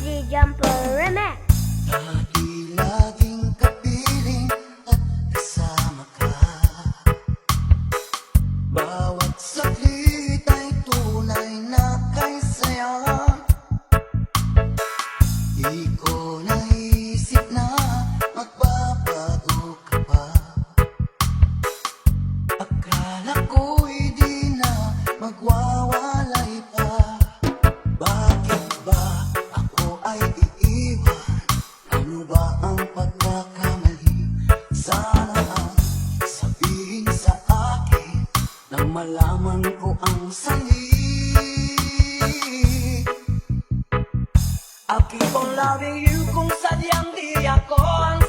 DJ Jumper Remix. Lagi laging kapiling at kasama ka. Bawat saglit ay tunay na kay saya. Di ko naisip na magbabago ka pa. Akala ko'y di na magwawalay pa. Bakit ba ako ay iiwan? Ano ba ang pagkakamali? Sana ang sabihin sa akin nang malaman ko ang sali. I'll keep on loving you kung sadyang di ako ang